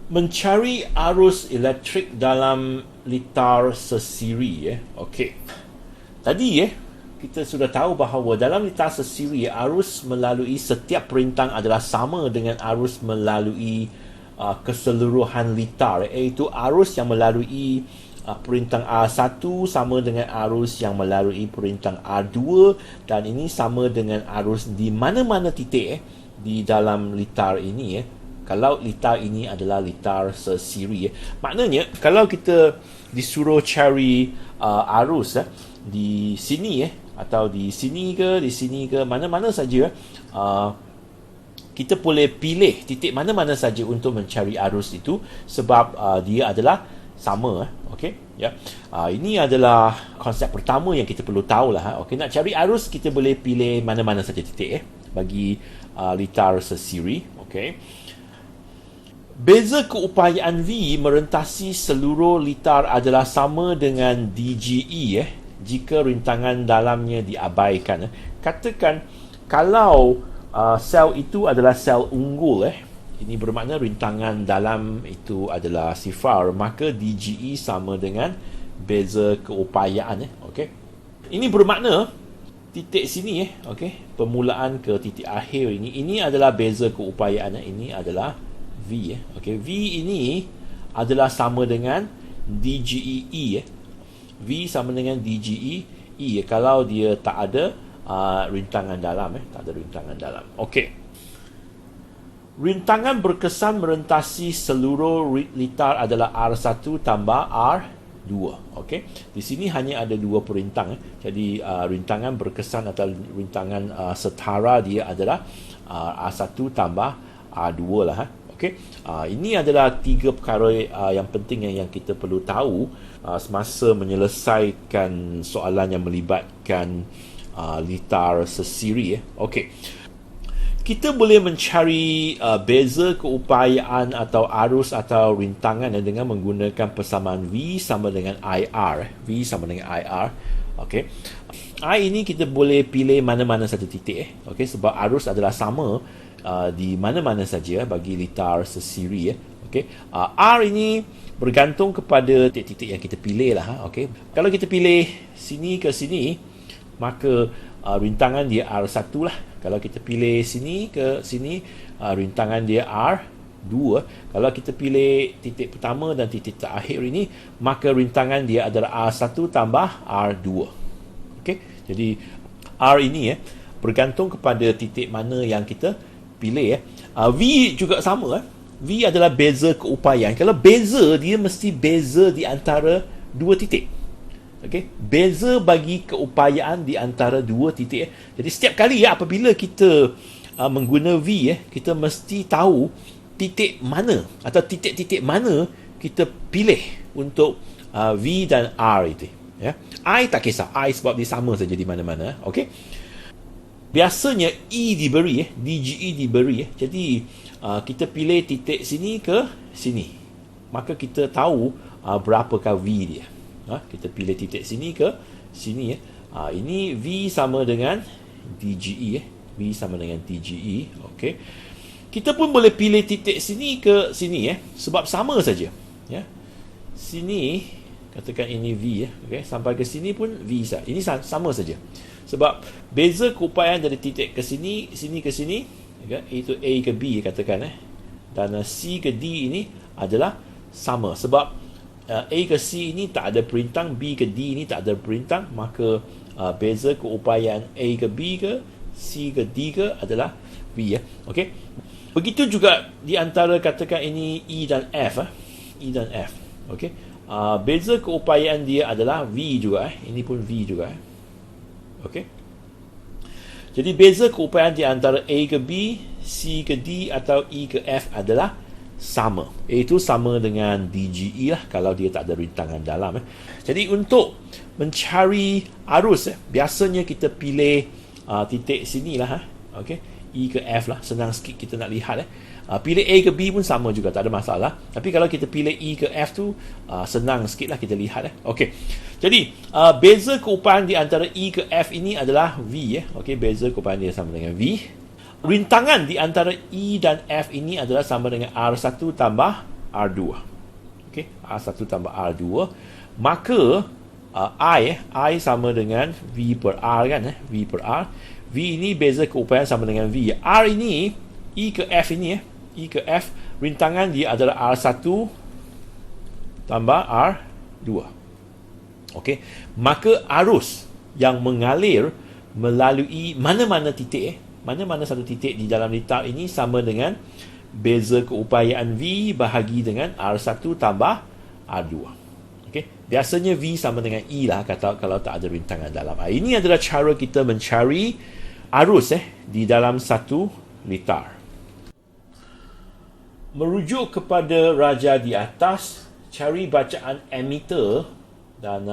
Mencari arus elektrik dalam litar sesiri. Okey. Tadi kita sudah tahu bahawa dalam litar sesiri arus melalui setiap perintang adalah sama dengan arus melalui keseluruhan litar, iaitu arus yang melalui perintang R1 sama dengan arus yang melalui perintang R2, dan ini sama dengan arus di mana-mana titik di dalam litar ini kalau litar ini adalah litar sesiri. Maknanya kalau kita disuruh cari arus di sini atau di sini ke mana-mana saja, kita boleh pilih titik mana-mana saja untuk mencari arus itu, sebab dia adalah sama. Okey, ya. Ini adalah konsep pertama yang kita perlu tahulah. Okey, nak cari arus kita boleh pilih mana-mana saja titik bagi litar sesiri. Okey. Beza keupayaan V merentasi seluruh litar adalah sama dengan DGE jika rintangan dalamnya diabaikan. Katakan kalau sel itu adalah sel unggul, ini bermakna rintangan dalam itu adalah sifar, maka DGE sama dengan beza keupayaan. Okey. Ini bermakna titik sini okey, permulaan ke titik akhir ini adalah beza keupayaan. Ini adalah V. Okey, V ini adalah sama dengan DGE. V sama dengan DGE kalau dia tak ada rintangan dalam, tak ada rintangan dalam. Okey. Rintangan berkesan merentasi seluruh litar adalah R1 tambah R2. Okey. Di sini hanya ada dua perintang. Jadi rintangan berkesan atau rintangan setara dia adalah R1 tambah R2 lah. Okey. Ini adalah tiga perkara yang penting yang kita perlu tahu semasa menyelesaikan soalan yang melibatkan litar sesiri. Okey. Kita boleh mencari beza keupayaan atau arus atau rintangan dengan menggunakan persamaan V sama dengan IR. V sama dengan IR. Okey. I ini kita boleh pilih mana-mana saja titik. Okey, sebab arus adalah sama di mana-mana saja bagi litar sesiri. Okey. R ini bergantung kepada titik-titik yang kita pilih lah. Okey. Kalau kita pilih sini ke sini, maka rintangan dia R1 lah. Kalau kita pilih sini ke sini, rintangan dia R2. Kalau kita pilih titik pertama dan titik terakhir ini, maka rintangan dia adalah R1 tambah R2. Okey. Jadi R ini bergantung kepada titik mana yang kita pilih. V juga sama. V adalah beza keupayaan. Kalau beza, dia mesti beza di antara dua titik. Okey, beza bagi keupayaan di antara dua titik. Jadi setiap kali apabila kita mengguna V, kita mesti tahu titik mana atau titik-titik mana kita pilih untuk V dan R itu. I tak kisah, I sebab dia sama saja di mana-mana. Okey. Biasanya E diberi, DGE diberi. Jadi kita pilih titik sini ke sini, maka kita tahu berapakah V dia. Kita pilih titik sini ke sini. Ini V sama dengan DGE. V sama dengan DGE. Okey. Kita pun boleh pilih titik sini ke sini sebab sama saja. Sini katakan ini V okey, sampai ke sini pun V saja. Ini sama saja. Sebab beza keupayaan dari titik ke sini, sini ke sini, itu A ke B katakan dan C ke D ini adalah sama. Sebab A ke C ini tak ada perintang, B ke D ini tak ada perintang, maka beza keupayaan A ke B ke C ke D ke adalah V. Okey. Begitu juga di antara katakan ini E dan F. E dan F. Okey. Beza keupayaan dia adalah V juga. Ini pun V juga. Okey. Jadi beza keupayaan di antara A ke B, C ke D atau E ke F adalah sama. Iaitu sama dengan DGE lah kalau dia tak ada rintangan dalam. Jadi untuk mencari arus biasanya kita pilih titik sinilah. Okey. E ke F lah, senang sikit kita nak lihat. Pilih A ke B pun sama juga, tak ada masalah. Tapi kalau kita pilih E ke F tu, senang sikit lah kita lihat. Okey. Jadi beza keupayaan di antara E ke F ini adalah V. Okey, beza keupayaan dia sama dengan V. Rintangan di antara E dan F ini adalah sama dengan R1 tambah R2. Okey, R1 tambah R2. Maka I sama dengan V per R kan, V per R. V ini beza keupayaan sama dengan V. R ini, E ke F ini, E ke F, rintangan dia adalah R1 tambah R2. Okey, maka arus yang mengalir melalui mana-mana titik, mana-mana satu titik di dalam litar ini sama dengan beza keupayaan V bahagi dengan R1 tambah R2. Okay. Biasanya V sama dengan E lah kalau tak ada rintangan dalam. Ini adalah cara kita mencari arus di dalam satu litar. Merujuk kepada raja di atas, cari bacaan ammeter dan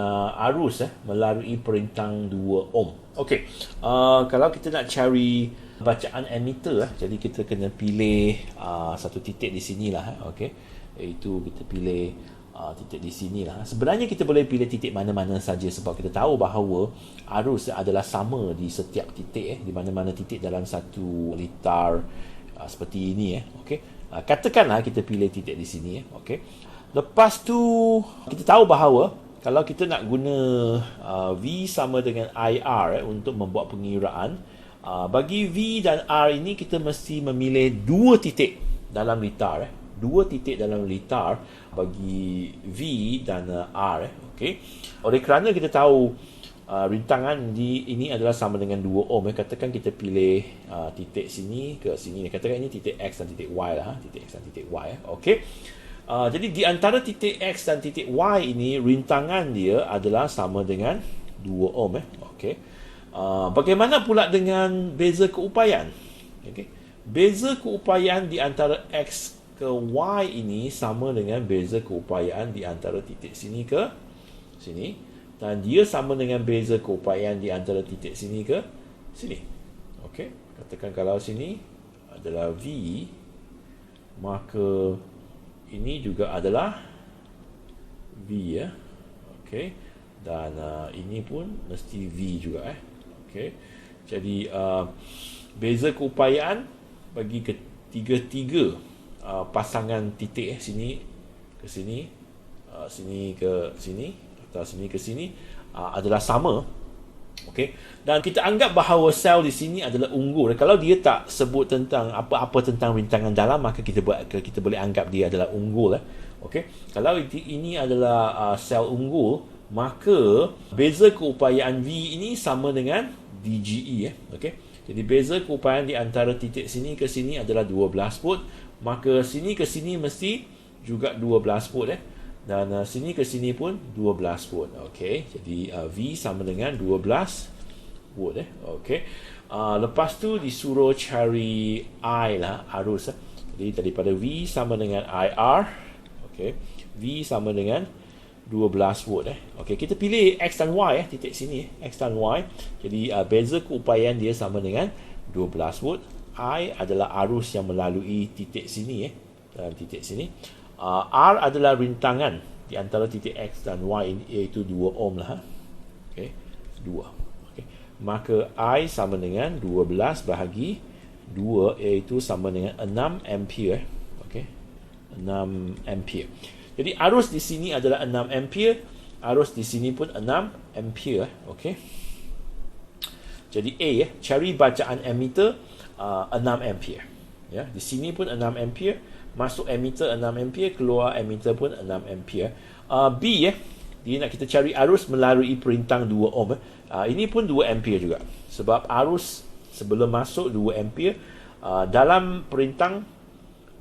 arus melalui perintang 2 ohm. Okey, kalau kita nak cari bacaan ammeter, jadi kita kena pilih satu titik di sinilah. Okey, iaitu kita pilih titik di sinilah. Sebenarnya kita boleh pilih titik mana-mana saja sebab kita tahu bahawa arus adalah sama di setiap titik, di mana-mana titik dalam satu litar seperti ini. Okey, katakanlah kita pilih titik di sini. Okey, lepas tu kita tahu bahawa kalau kita nak guna V sama dengan IR untuk membuat pengiraan, bagi V dan R ini kita mesti memilih dua titik dalam litar. Dua titik dalam litar bagi V dan R. Okay. Oleh kerana kita tahu rintangan ini adalah sama dengan 2 ohm. Katakan kita pilih titik sini ke sini. Katakan ini titik X dan titik Y lah. Titik X dan titik Y. Okay. Jadi di antara titik X dan titik Y ini rintangan dia adalah sama dengan 2 ohm. Okey. Bagaimana pula dengan beza keupayaan? Okey. Beza keupayaan di antara X ke Y ini sama dengan beza keupayaan di antara titik sini ke sini, dan dia sama dengan beza keupayaan di antara titik sini ke sini. Okey. Katakan kalau sini adalah V, maka ini juga adalah V ya. Okey. Dan ini pun mesti V juga Okey. Jadi beza keupayaan bagi ketiga-tiga pasangan titik sini ke sini, sini ke sini atau sini ke sini adalah sama. Okey. Dan kita anggap bahawa sel di sini adalah unggul. Kalau dia tak sebut tentang apa-apa tentang rintangan dalam, maka kita boleh anggap dia adalah unggul. Okey. Kalau ini adalah sel unggul, maka beza keupayaan V ini sama dengan DGE. Okey. Jadi beza keupayaan di antara titik sini ke sini adalah 12 volt, maka sini ke sini mesti juga 12 volt dan sini ke sini pun 12 volt. Okey, jadi V sama dengan 12 volt Okey. Lepas tu disuruh cari I lah, arus. Jadi daripada V sama dengan IR. Okey. V sama dengan 12 volt Okey, kita pilih X dan Y titik sini X dan Y. Jadi beza keupayaan dia sama dengan 12 volt. I adalah arus yang melalui titik sini dalam titik sini. R adalah rintangan di antara titik X dan Y ini, iaitu 2 ohm lah. Okey, 2. Okey. Maka I sama dengan 12 bahagi 2, iaitu sama dengan 6 ampere. Okey. 6 ampere. Jadi arus di sini adalah 6 ampere, arus di sini pun 6 ampere. Okey. Jadi A cari bacaan ammeter 6 ampere. Ya, di sini pun 6 ampere, masuk ammeter 6 ampere, keluar ammeter pun 6 ampere. B dia nak kita cari arus melalui perintang 2 ohm. Ini pun 2 ampere juga. Sebab arus sebelum masuk 2 ampere, dalam perintang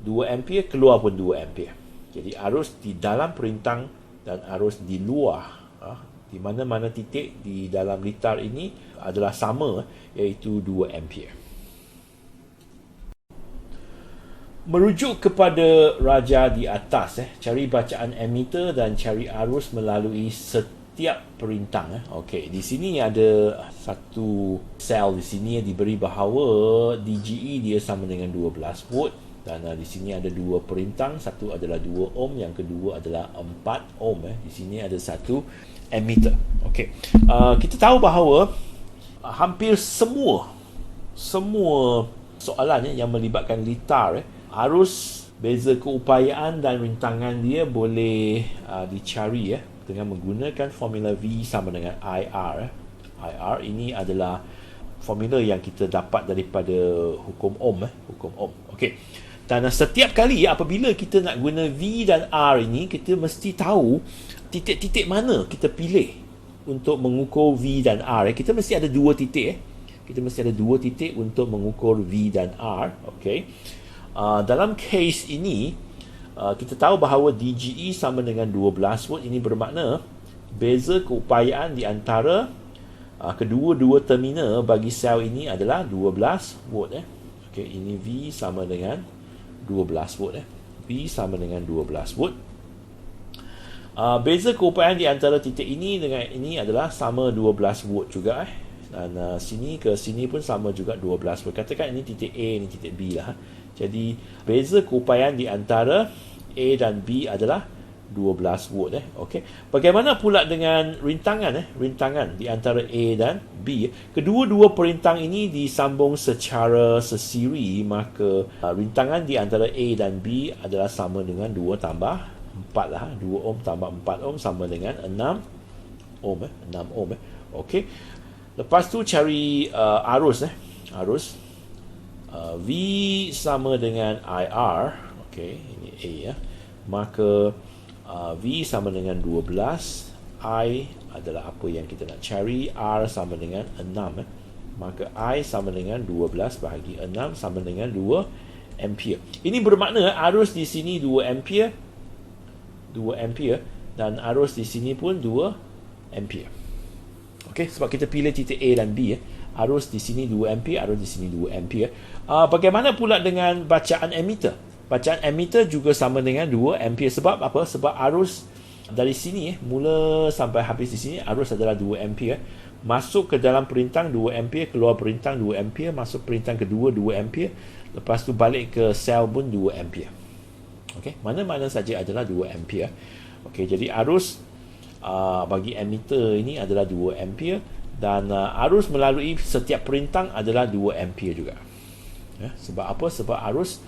2 ampere, keluar pun 2 ampere. Jadi arus di dalam perintang dan arus di luar, di mana-mana titik di dalam litar ini adalah sama, iaitu 2 ampere. Merujuk kepada raja di atas, cari bacaan ammeter dan cari arus melalui setiap perintang. Okey, di sini ada satu sel di sini yang diberi bahawa DGE dia sama dengan 12 volt. Dan di sini ada dua perintang, satu adalah 2 ohm, yang kedua adalah 4 ohm. Di sini ada satu ammeter. Okey. Kita tahu bahawa hampir semua soalan yang melibatkan litar harus beza keupayaan dan rintangan dia boleh dicari dengan menggunakan formula V sama dengan IR. IR ini adalah formula yang kita dapat daripada hukum Ohm. Hukum Ohm. Okey. Dan setiap kali apabila kita nak guna V dan R ini, kita mesti tahu titik-titik mana kita pilih untuk mengukur V dan R. Kita mesti ada dua titik. Kita mesti ada dua titik untuk mengukur V dan R. Okey. Dalam case ini, kita tahu bahawa DGE sama dengan 12 volt. Ini bermakna beza keupayaan di antara kedua-dua terminal bagi sel ini adalah 12 volt. Okey, ini V sama dengan 12 volt. V sama dengan 12 volt. Beza keupayaan di antara titik ini dengan ini adalah sama 12 volt juga. Dan sini ke sini pun sama juga 12 volt. Katakan ini titik A, ini titik B lah. Jadi beza keupayaan di antara A dan B adalah 12 volt. Okey. Bagaimana pula dengan rintangan? Rintangan di antara A dan B. Kedua-dua perintang ini disambung secara sesiri, maka rintangan di antara A dan B adalah sama dengan 2 tambah 4 lah. 2 ohm tambah 4 ohm sama dengan 6 ohm. 6 ohm. Okey. Lepas tu cari arus. Arus. V sama dengan IR. Okey, ini A ya. Maka V sama dengan 12, I adalah apa yang kita nak cari, R sama dengan 6. Maka I sama dengan 12 bahagi 6 sama dengan 2 ampere. Ini bermakna arus di sini 2 ampere, 2 ampere, dan arus di sini pun 2 ampere. Okey, sebab kita pilih titik A dan B. Arus di sini 2 ampere, arus di sini 2 ampere. Bagaimana pula dengan bacaan ammeter? Bacaan ammeter juga sama dengan 2 ampere. Sebab apa? Sebab arus dari sini mula sampai habis di sini arus adalah 2 ampere. Masuk ke dalam perintang 2 ampere, keluar perintang 2 ampere, masuk perintang kedua 2 ampere, lepas tu balik ke sel pun 2 ampere. Okey, mana-mana saja adalah 2 ampere. Okey, jadi arus bagi ammeter ini adalah 2 ampere dan arus melalui setiap perintang adalah 2 ampere juga. Sebab apa? Sebab arus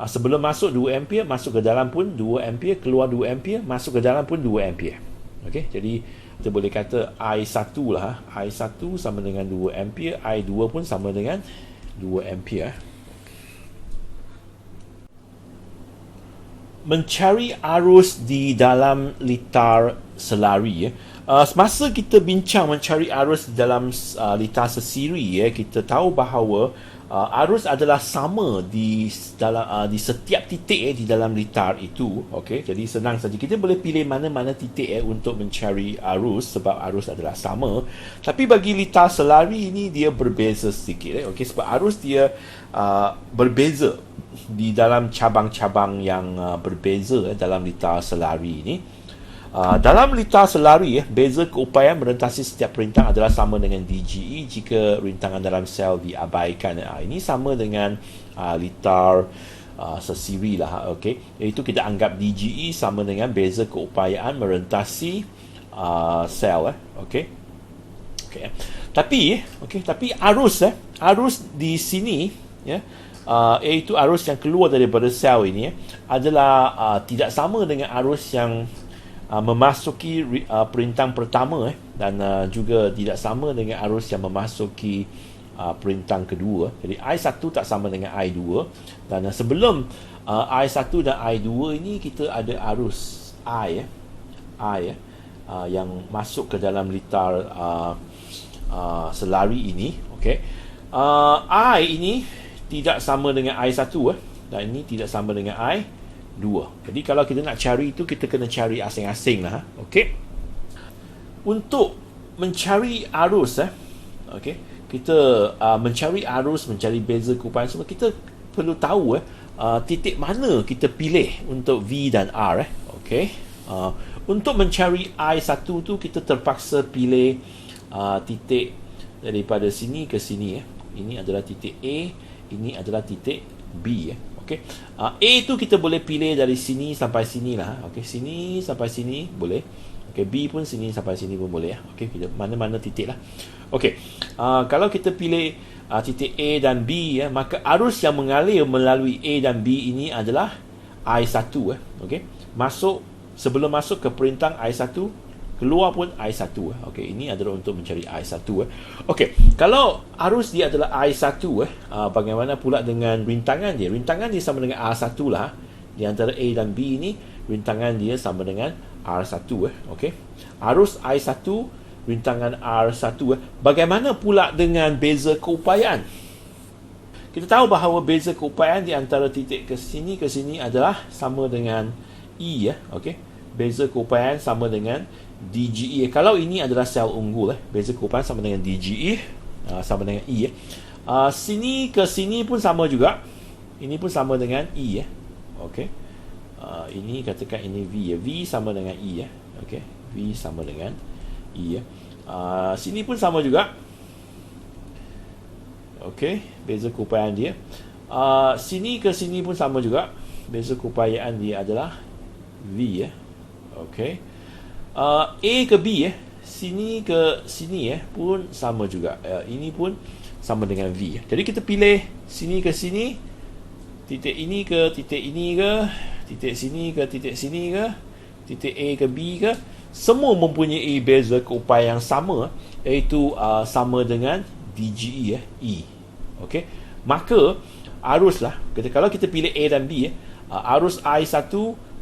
sebelum masuk 2 ampere, masuk ke dalam pun 2 ampere, keluar 2 ampere, masuk ke dalam pun 2 ampere. Okey, jadi kita boleh kata I1 lah. I1 sama dengan 2 ampere, I2 pun sama dengan 2 ampere. Mencari arus di dalam litar selari. Semasa kita bincang mencari arus di dalam litar sesiri, kita tahu bahawa arus adalah sama di dalam di setiap titik di dalam litar itu. Okey, jadi senang saja kita boleh pilih mana-mana titik untuk mencari arus sebab arus adalah sama. Tapi bagi litar selari ini dia berbeza sedikit. Okey, sebab arus dia berbeza di dalam cabang-cabang yang berbeza dalam litar selari ini. Dalam litar selari, beza keupayaan merentasi setiap perintang adalah sama dengan DGE jika rintangan dalam sel diabaikan. Ini sama dengan litar sesiri lah. Okay. Iaitu kita anggap DGE sama dengan beza keupayaan merentasi sel. Okay. Okay. Tapi arus di sini, iaitu arus yang keluar daripada sel ini adalah tidak sama dengan arus yang memasuki perintang pertama dan juga tidak sama dengan arus yang memasuki perintang kedua. Jadi I1 tak sama dengan I2 dan sebelum I1 dan I2 ini kita ada arus I yang masuk ke dalam litar selari ini. Okay. I ini tidak sama dengan I1 dan ini tidak sama dengan I2. Jadi kalau kita nak cari itu, kita kena cari asing-asing lah. Okey. Untuk mencari arus kita mencari arus, mencari beza keupayaan semua, kita perlu tahu titik mana kita pilih untuk V dan R. Okey. Untuk mencari I1 tu kita terpaksa pilih titik daripada sini ke sini. Ini adalah titik A, ini adalah titik B. Okay. A tu kita boleh pilih dari sini sampai sini lah. Okay. Sini sampai sini boleh. Okay. B pun sini sampai sini pun boleh. Okay. Kita mana-mana titik lah. Okay. Kalau kita pilih titik A dan B, maka arus yang mengalir melalui A dan B ini adalah I1 okey. Sebelum masuk ke perintah I1, keluar pun I1 okey. Ini adalah untuk mencari I1 okey. Kalau arus dia adalah I1 bagaimana pula dengan rintangan dia? Rintangan dia sama dengan R1 lah. Di antara A dan B ini rintangan dia sama dengan R1 okey. Arus I1, rintangan R1 Bagaimana pula dengan beza keupayaan? Kita tahu bahawa beza keupayaan di antara titik ke sini adalah sama dengan E okey. Beza keupayaan sama dengan DGE. Kalau ini adalah sel unggul beza keupayaan sama dengan DGE, sama dengan E sini ke sini pun sama juga. Ini pun sama dengan E okey. Ini katakan ini V V sama dengan E okey. V sama dengan E sini pun sama juga. okey, beza keupayaan dia. Sini ke sini pun sama juga. Beza keupayaan dia adalah V okey. A ke B sini ke sini pun sama juga. Ini pun sama dengan V. Jadi kita pilih sini ke sini, titik ini ke titik ini ke, titik sini ke titik sini ke, titik A ke B ke, semua mempunyai beza keupayaan yang sama, iaitu sama dengan DGE E. okey. Maka aruslah, kalau kita pilih A dan B arus I1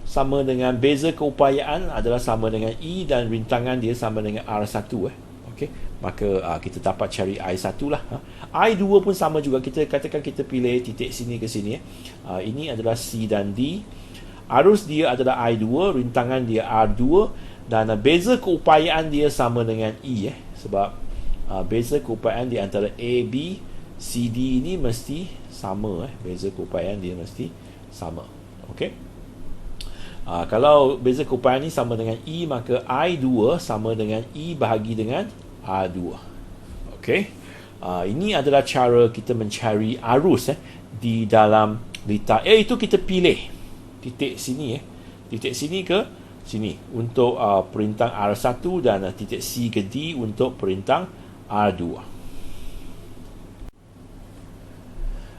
sama dengan beza keupayaan adalah sama dengan E dan rintangan dia sama dengan R1 okey. Maka kita dapat cari I1 lah. I2 pun sama juga. Kita katakan kita pilih titik sini ke sini ini adalah C dan D. Arus dia adalah I2, rintangan dia R2 dan beza keupayaan dia sama dengan E sebab beza keupayaan di antara A, B, C, D ini mesti sama beza keupayaan dia mesti sama. okey. Kalau beza keupayaan ni sama dengan E, maka I2 sama dengan E bahagi dengan R2. okey. Ini adalah cara kita mencari arus di dalam litar. Itu kita pilih titik sini titik sini ke sini untuk perintah R1 dan titik C ke D untuk perintah R2.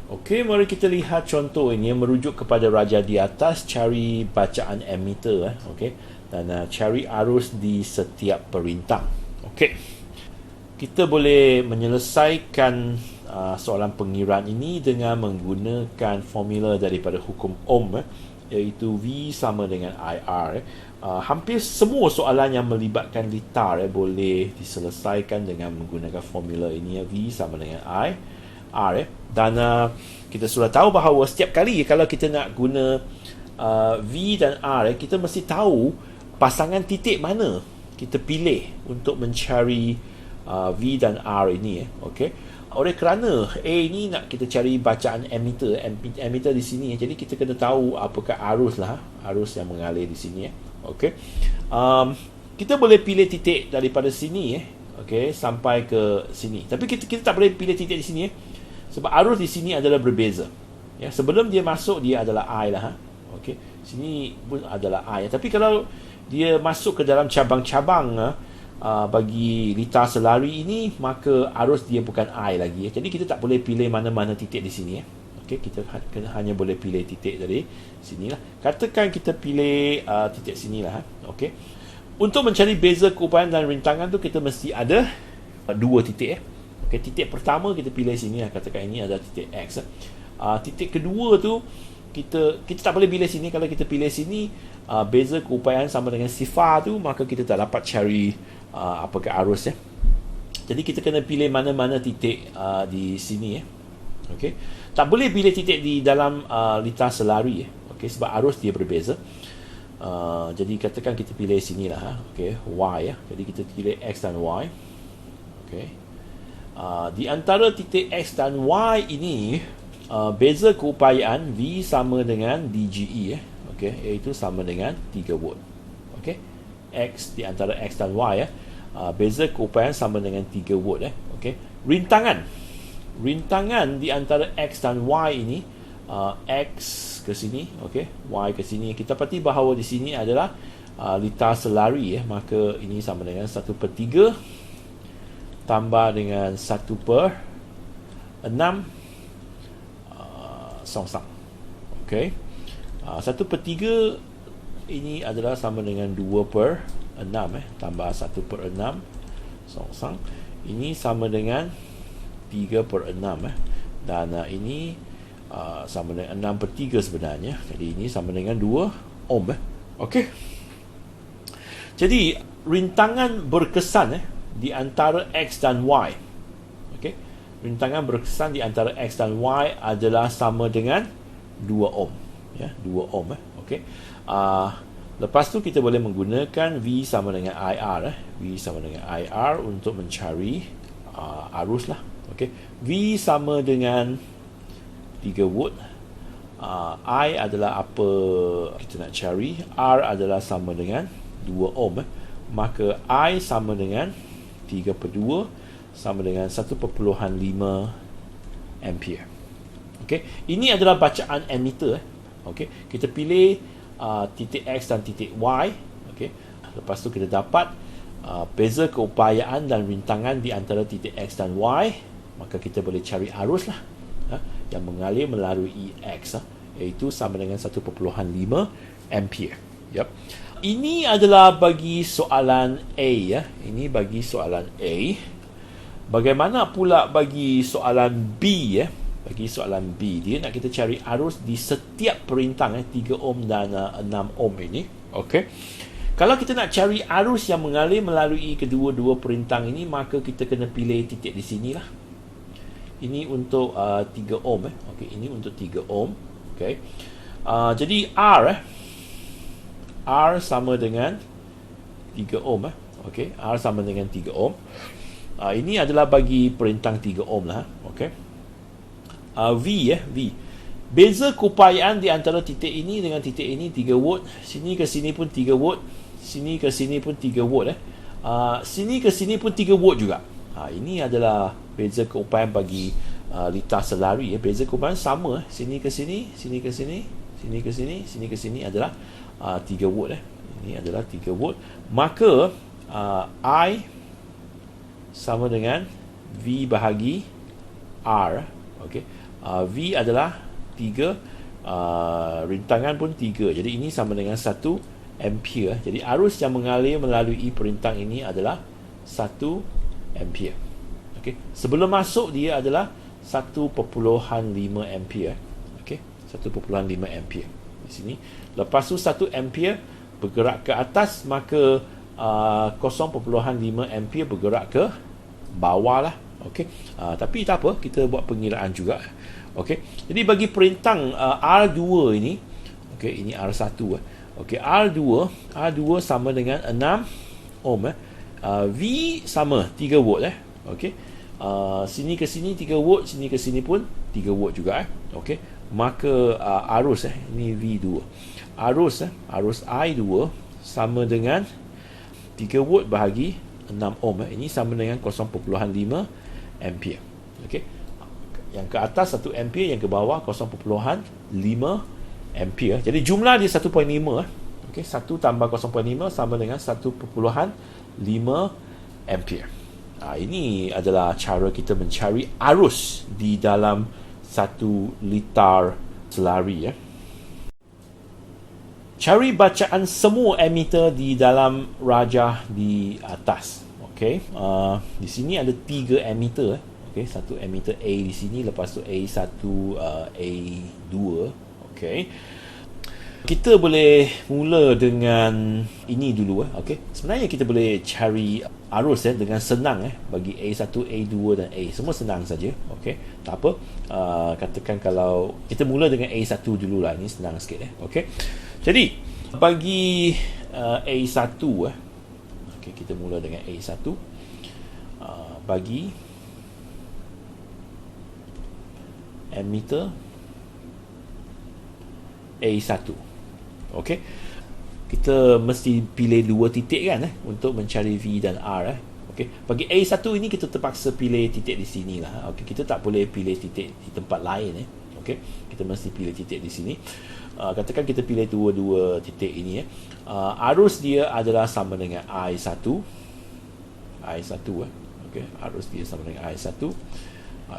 Okey, mari kita lihat contoh ini yang merujuk kepada raja di atas, cari bacaan ammeter okey, dan cari arus di setiap perintah. Okey. Kita boleh menyelesaikan soalan pengiraan ini dengan menggunakan formula daripada hukum Ohm iaitu V sama dengan IR. Hampir semua soalan yang melibatkan litar boleh diselesaikan dengan menggunakan formula ini V sama dengan I R dan kita sudah tahu bahawa setiap kali kalau kita nak guna V dan R kita mesti tahu pasangan titik mana kita pilih untuk mencari V dan R ini okey. Oleh kerana A ni nak kita cari bacaan ammeter di sini jadi kita kena tahu apakah arus yang mengalir di sini okey. Kita boleh pilih titik daripada sini okey sampai ke sini, tapi kita tak boleh pilih titik di sini sebab arus di sini adalah berbeza sebelum dia masuk dia adalah I lah okey. Sini pun adalah I, tapi kalau dia masuk ke dalam cabang-cabang bagi litar selari ini maka arus dia bukan I lagi jadi kita tak boleh pilih mana-mana titik di sini okey. Kita hanya boleh pilih titik dari sinilah. Katakan kita pilih titik sinilah okey. Untuk mencari beza keupayaan dan rintangan tu kita mesti ada dua titik okey. Titik pertama kita pilih sini katakan ini adalah titik X. Titik kedua tu kita tak boleh pilih sini. Kalau kita pilih sini beza keupayaan sama dengan sifar tu maka kita tak dapat cari apakah arus Jadi kita kena pilih mana-mana titik di sini okey. Tak boleh pilih titik di dalam litar selari okey sebab arus dia berbeza. Jadi katakan kita pilih sinilah okey Y jadi kita pilih X dan Y okey. Di antara titik X dan Y ini beza keupayaan V sama dengan DGE okey, iaitu sama dengan 3 volt okey. X di antara X dan Y beza keupayaan sama dengan 3 volt okey. Rintangan di antara X dan Y ini X ke sini okey, Y ke sini. Kita pasti bahawa di sini adalah litar selari maka ini sama dengan 1/3 tambah dengan 1/6 songsang okey. 1/3 ini adalah sama dengan 2/6 tambah 1/6 songsang. Ini sama dengan 3/6 dan ini sama dengan 6/3 sebenarnya. Jadi ini sama dengan 2 ohm. Okey. Jadi rintangan berkesan di antara X dan Y. Okey. Rintangan berkesan di antara X dan Y adalah sama dengan 2 ohm. Ya, 2 ohm. Okey. Lepas tu kita boleh menggunakan V sama dengan IR. V sama dengan IR untuk mencari arus lah. Okey. V sama dengan 3 volt. I adalah apa kita nak cari. R adalah sama dengan 2 ohm. Maka I sama dengan 3/2 sama dengan 1.5 ampere. Okey. Ini adalah bacaan ammeter. Okey. Kita pilih titik X dan titik Y. Okey. Lepas tu kita dapat beza keupayaan dan rintangan di antara titik X dan Y. Maka kita boleh cari arus lah yang mengalir melalui X, iaitu sama dengan 1.5 ampere. Yep. Ini adalah bagi soalan A. Ini bagi soalan A. Bagaimana pula bagi soalan B? Bagi soalan B, dia nak kita cari arus di setiap perintang 3 ohm dan 6 ohm ini. Okey. Kalau kita nak cari arus yang mengalir melalui kedua-dua perintang ini, maka kita kena pilih titik di sinilah. Ini untuk 3 ohm. Okey, ini untuk 3 ohm. Okey. Jadi R sama dengan 3 ohm. Okey, R sama dengan 3 ohm. Ini adalah bagi perintang 3 ohm lah. Okey. V. Beza keupayaan di antara titik ini dengan titik ini 3 volt. Sini ke sini pun 3 volt. Sini ke sini pun 3 volt. Sini ke sini pun 3 volt juga. Ini adalah beza keupayaan bagi litar selari. Beza keupayaan sama. Sini ke sini, sini ke sini, sini ke sini, sini ke sini adalah 3 volt. Ini adalah 3 volt. Maka I sama dengan V bahagi R. Okey. V adalah 3, rintangan pun 3. Jadi ini sama dengan 1 ampere. Jadi arus yang mengalir melalui perintang ini adalah 1 ampere. Okey. Sebelum masuk dia adalah 1.5 ampere. Okey. 1.5 ampere di sini. Lepas tu 1 ampere bergerak ke atas, maka 0.5 ampere bergerak ke bawah lah. Okey. Tapi tak apa, kita buat pengiraan juga. Okey. Jadi bagi perintang R2 ini, okey, ini R1. Okey, R2 sama dengan 6 ohm. V sama 3 volt. Okey. Sini ke sini 3 volt, sini ke sini pun 3 volt juga. Okey. Maka arus ini V2. Arus I2 sama dengan 3 volt bahagi 6 ohm. Ini sama dengan 0.5 ampere. Okey. Yang ke atas 1 ampere, yang ke bawah 0.5 ampere. Jadi jumlah dia 1.5. Okey, 1 tambah 0.5 sama dengan 1.5 ampere. Ini adalah cara kita mencari arus di dalam 1 litar selari. Cari bacaan semua ammeter di dalam rajah di atas. Okey, di sini ada 3 ammeter. Okey, satu ammeter A di sini, lepas tu A1, A2. Okey. Kita boleh mula dengan ini dulu. Okey. Sebenarnya kita boleh cari arus dengan senang bagi A1, A2 dan A. Semua senang saja. Okey. Tak apa. Katakan kalau kita mula dengan A1 dululah, ini senang sikit. Okey. Jadi bagi A1, okey, kita mula dengan A1. Bagi ammeter A1. Okey. Kita mesti pilih 2 titik kan untuk mencari V dan R. Okey. Bagi A1 ini kita terpaksa pilih titik di sini lah. Okey, kita tak boleh pilih titik di tempat lain. Okey. Kita mesti pilih titik di sini. Katakan kita pilih dua titik ini. Arus dia adalah sama dengan I1. Okey, arus dia sama dengan I1.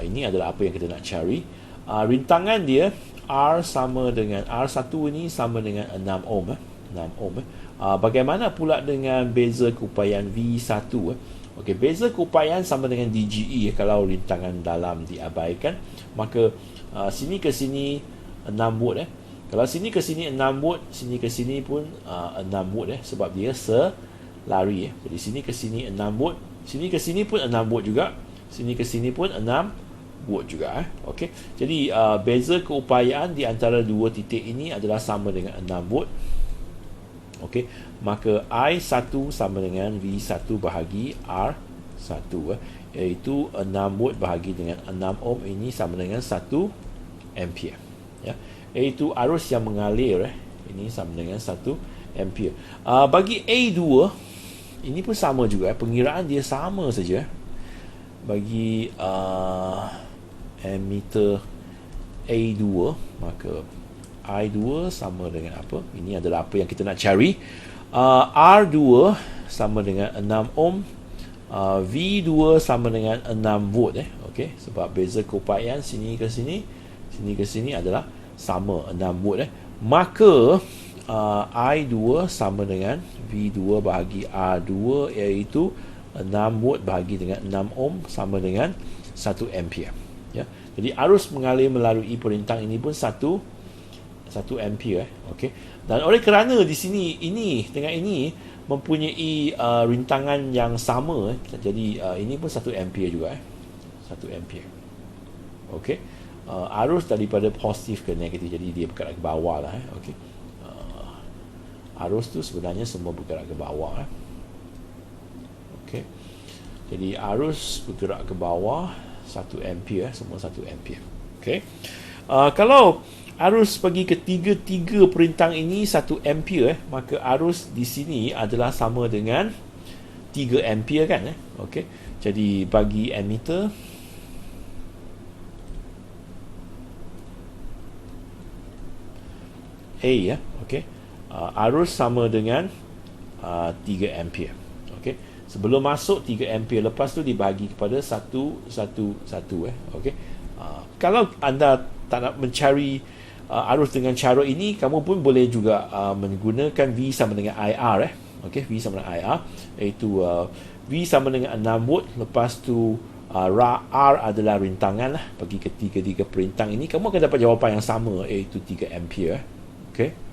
Ini adalah apa yang kita nak cari. rintangan dia R sama dengan R1 ini sama dengan 6 ohm 6 ohm. Bagaimana pula dengan beza keupayaan V1? Okey, beza keupayaan sama dengan DGE kalau rintangan dalam diabaikan, maka sini ke sini 6 volt Kalau sini ke sini 6 volt, sini ke sini pun 6 volt sebab dia selari Jadi sini ke sini 6 volt, sini ke sini pun 6 volt juga, sini ke sini pun 6 volt juga Okey. Jadi beza keupayaan di antara dua titik ini adalah sama dengan 6 volt. Okey, maka I1 sama dengan V1 bahagi R1 iaitu 6 volt bahagi dengan 6 ohm ini sama dengan 1 ampere ya. Iaitu arus yang mengalir ini sama dengan 1 ampere. Bagi A2 ini pun sama juga, pengiraan dia sama saja. Bagi ammeter A2 maka I2 sama dengan apa? Ini adalah apa yang kita nak cari. R2 sama dengan 6 ohm, V2 sama dengan 6 volt Okey, sebab beza keupayaan sini ke sini adalah sama 6 volt Maka I2 sama dengan V2 bahagi R2 iaitu 6 volt bahagi dengan 6 ohm sama dengan 1 ampere ya. Jadi arus mengalir melalui perintang ini pun 1 ampere Okey. Dan oleh kerana di sini ini dengan ini mempunyai rintangan yang sama jadi ini pun 1 ampere juga 1 ampere. Okey. Arus daripada positif ke negatif, jadi dia bergerak ke bawah lah Okey. Arus tu sebenarnya semua bergerak ke bawah Okey. Jadi arus bergerak ke bawah 1 ampere semua 1 ampere. Okey. Kalau arus bagi ketiga-tiga perintang ini 1 ampere maka arus di sini adalah sama dengan 3 ampere kan Okey. Jadi bagi ammeter A okey. Arus sama dengan 3 ampere. Okey. Sebelum masuk 3 ampere, lepas tu dibagi kepada 1 okey. Kalau anda tak nak mencari arus dengan cara ini, kamu pun boleh juga menggunakan V sama dengan IR Okey, V sama dengan IR iaitu V sama dengan 6 volt, lepas tu R adalah rintangan bagi ketiga-tiga perintang ini, kamu akan dapat jawapan yang sama iaitu 3 ampere Okey.